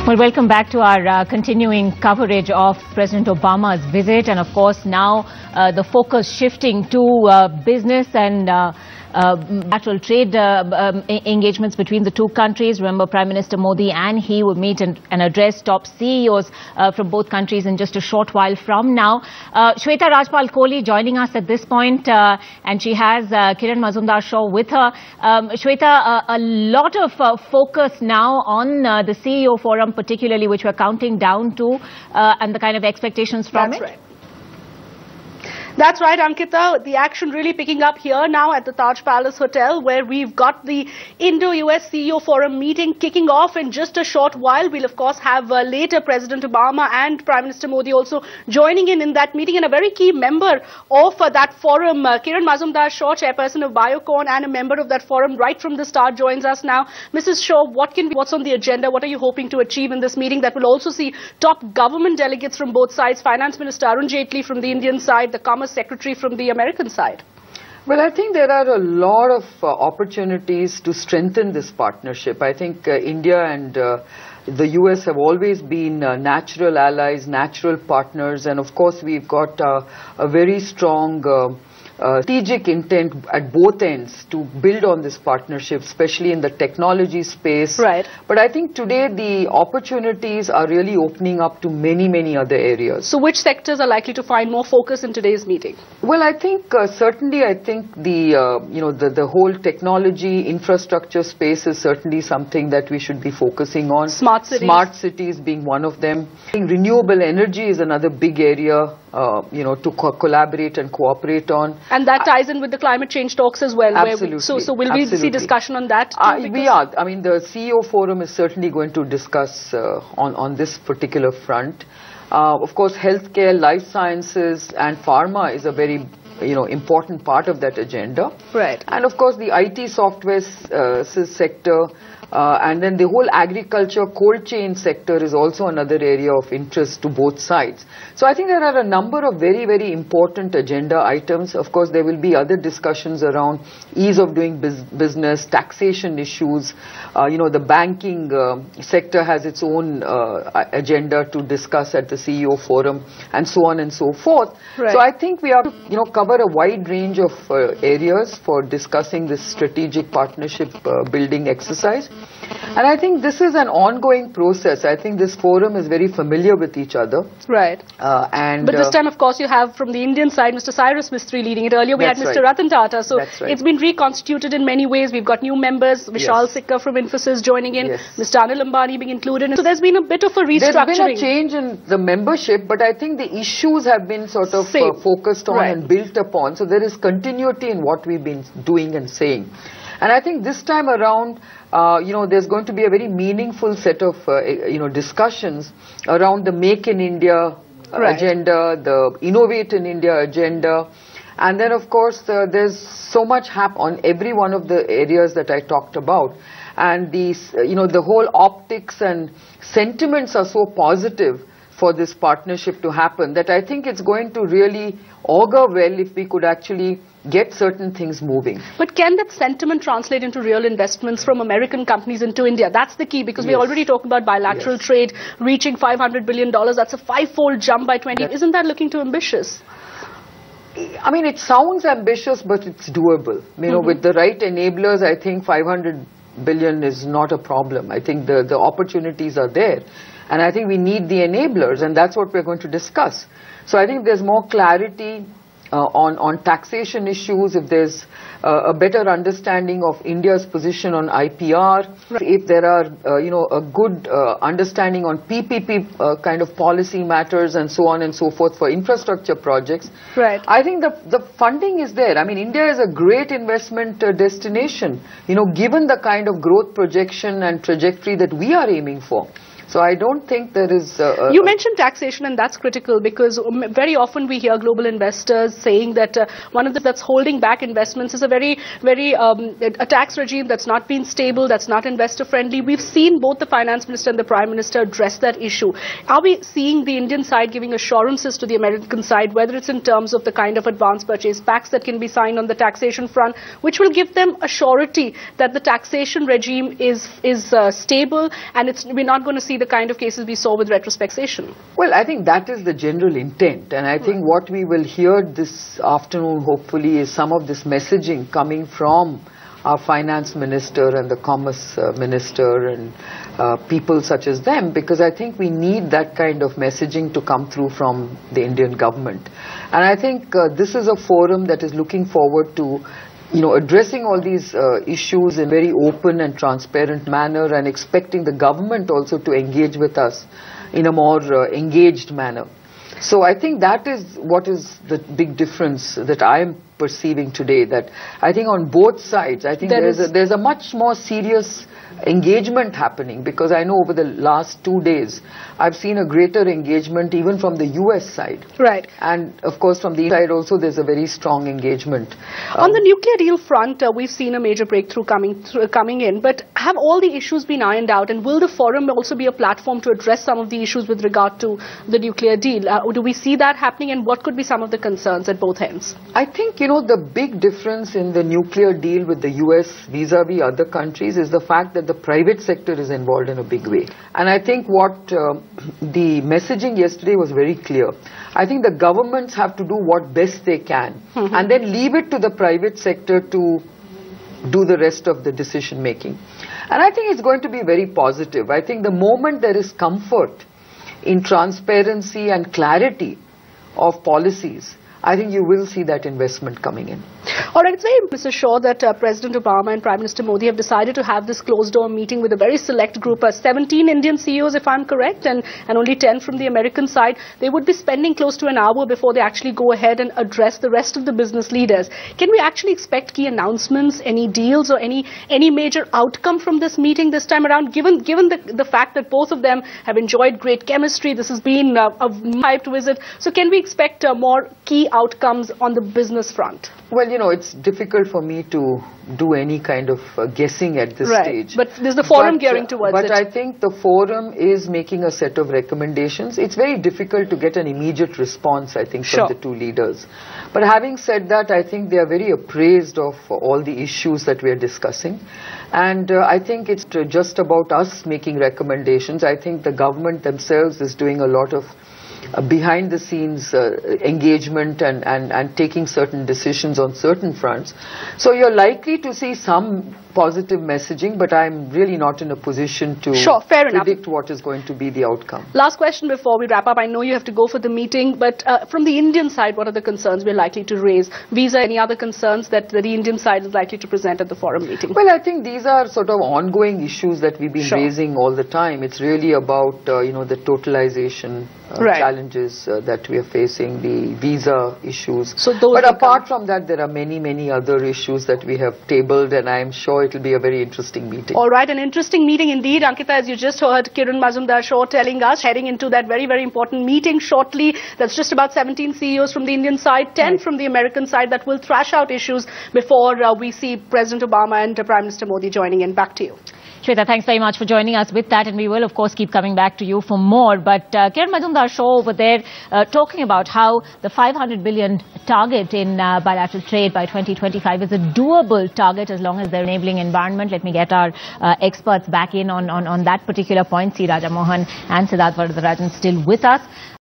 Well, welcome back to our continuing coverage of President Obama's visit, and of course now the focus shifting to business and bilateral trade engagements between the two countries. Remember, Prime Minister Modi and he will meet and address top CEOs from both countries in just a short while from now. Swetha Kolhi joining us at this point, and she has Kiran Mazumdar-Shaw with her. Swetha, a lot of focus now on the CEO forum, particularly, which we're counting down to, and the kind of expectations from it. Right. That's right, Ankita. The action really picking up here now at the Taj Palace Hotel, where we've got the Indo-US CEO Forum meeting kicking off in just a short while. We'll, of course, have later President Obama and Prime Minister Modi also joining in that meeting. And a very key member of that forum, Kiran Mazumdar-Shaw, chairperson of Biocon and a member of that forum right from the start, joins us now. Mrs. Shaw, what's on the agenda? What are you hoping to achieve in this meeting that will also see top government delegates from both sides, Finance Minister Arun Jaitley from the Indian side, the Commerce Secretary from the American side? Well, I think there are a lot of opportunities to strengthen this partnership. I think India and the US have always been natural allies, natural partners, and of course we've got a very strong strategic intent at both ends to build on this partnership, especially in the technology space. Right. But I think today the opportunities are really opening up to many, many other areas. So which sectors are likely to find more focus in today's meeting? Well, I think certainly I think the whole technology infrastructure space is certainly something that we should be focusing on. Smart cities. Smart cities being one of them. I think renewable energy is another big area to collaborate and cooperate on. And that ties in with the climate change talks as well. Absolutely. So will we see discussion on that too? We are. I mean, the CEO forum is certainly going to discuss on this particular front. Of course, healthcare, life sciences and pharma is a very important part of that agenda. Right. And of course, the IT software sector, and then the whole agriculture cold chain sector is also another area of interest to both sides. So I think there are a number of very, very important agenda items. Of course, there will be other discussions around ease of doing business, taxation issues. The banking sector has its own agenda to discuss at the CEO forum, and so on and so forth. Right. So I think we have to cover a wide range of areas for discussing this strategic partnership building exercise. And I think this is an ongoing process. I think this forum is very familiar with each other. Right. But this time, of course, you have from the Indian side, Mr. Cyrus Mistry leading it. Earlier, we had Mr. Ratan Tata. So it's been reconstituted in many ways. We've got new members, Vishal Sikka from Infosys joining in, Mr. Anil Ambani being included. So there's been a bit of a restructuring. There's been a change in the membership, but I think the issues have been sort of focused on and built upon. So there is continuity in what we've been doing and saying. And I think this time around, there's going to be a very meaningful set of, discussions around the Make in India agenda, the Innovate in India agenda. And then, of course, there's so much on every one of the areas that I talked about. And these, the whole optics and sentiments are so positive for this partnership to happen that I think it's going to really augur well if we could actually get certain things moving. But can that sentiment translate into real investments from American companies into India? That's the key, because we already talked about bilateral trade reaching $500 billion. That's a 5-fold jump by 20. Isn't that looking too ambitious? I mean, it sounds ambitious, but it's doable. With the right enablers, I think 500 billion is not a problem. I think the opportunities are there. And I think we need the enablers, and that's what we're going to discuss. So I think there's more clarity on taxation issues, if there's a better understanding of India's position on IPR, if there are, a good understanding on PPP kind of policy matters and so on and so forth for infrastructure projects. Right. I think the funding is there. I mean, India is a great investment destination, given the kind of growth projection and trajectory that we are aiming for. So I don't think there is... You mentioned taxation, and that's critical, because very often we hear global investors saying that one of the that's holding back investments is a very a tax regime that's not been stable, that's not investor friendly. We've seen both the finance minister and the prime minister address that issue. Are we seeing the Indian side giving assurances to the American side, whether it's in terms of the kind of advance purchase pacts that can be signed on the taxation front, which will give them a surety that the taxation regime is stable, and we're not going to see see the kind of cases we saw with retrospection. Well, I think that is the general intent, and I think what we will hear this afternoon hopefully is some of this messaging coming from our finance minister and the commerce minister and people such as them, because I think we need that kind of messaging to come through from the Indian government. And I think this is a forum that is looking forward to addressing all these issues in a very open and transparent manner, and expecting the government also to engage with us in a more engaged manner. So I think that is what is the big difference that I am perceiving today, that I think on both sides, I think there's a much more serious engagement happening, because I know over the last 2 days I've seen a greater engagement even from the US side. Right. And of course from the side also there's a very strong engagement. On the nuclear deal front, we've seen a major breakthrough coming in, but have all the issues been ironed out, and will the forum also be a platform to address some of the issues with regard to the nuclear deal? Do we see that happening, and what could be some of the concerns at both ends? I think, the big difference in the nuclear deal with the US vis-a-vis other countries is the fact that the private sector is involved in a big way. And I think what the messaging yesterday was very clear. I think the governments have to do what best they can, and then leave it to the private sector to do the rest of the decision making. And I think it's going to be very positive. I think the moment there is comfort in transparency and clarity of policies, I think you will see that investment coming in. All right, it's very, Mr. Shaw, that President Obama and Prime Minister Modi have decided to have this closed-door meeting with a very select group, 17 Indian CEOs, if I'm correct, and only 10 from the American side. They would be spending close to an hour before they actually go ahead and address the rest of the business leaders. Can we actually expect key announcements, any deals, or any major outcome from this meeting this time around, given the fact that both of them have enjoyed great chemistry? This has been a hyped visit. So can we expect more key outcomes on the business front? Well, it's difficult for me to do any kind of guessing at this stage. But there's the forum gearing towards it. But I think the forum is making a set of recommendations. It's very difficult to get an immediate response, I think, from the two leaders. But having said that, I think they are very appraised of all the issues that we are discussing. And I think it's just about us making recommendations. I think the government themselves is doing a lot of behind the scenes engagement and taking certain decisions on certain fronts. So you're likely to see some positive messaging, but I'm really not in a position to predict what is going to be the outcome. Last question before we wrap up. I know you have to go for the meeting, but from the Indian side, what are the concerns we're likely to raise? Vis-a any other concerns that the Indian side is likely to present at the forum meeting? Well, I think these are sort of ongoing issues that we've been raising all the time. It's really about, the totalization challenges that we are facing, the visa issues. But apart from that, there are many, many other issues that we have tabled, and I'm sure it will be a very interesting meeting. All right, an interesting meeting indeed. Ankita, as you just heard Kiran Mazumdar-Shaw telling us, heading into that very, very important meeting shortly. That's just about 17 CEOs from the Indian side, 10 from the American side, that will thrash out issues before we see President Obama and Prime Minister Modi joining in. Back to you. Swetha, thanks very much for joining us with that, and we will of course keep coming back to you for more. But Kiran Mazumdar-Shaw over there talking about how the 500 billion target in bilateral trade by 2025 is a doable target as long as they're enabling environment. Let me get our experts back in on that particular point. C. Raja Mohan and Siddharth Varadarajan still with us.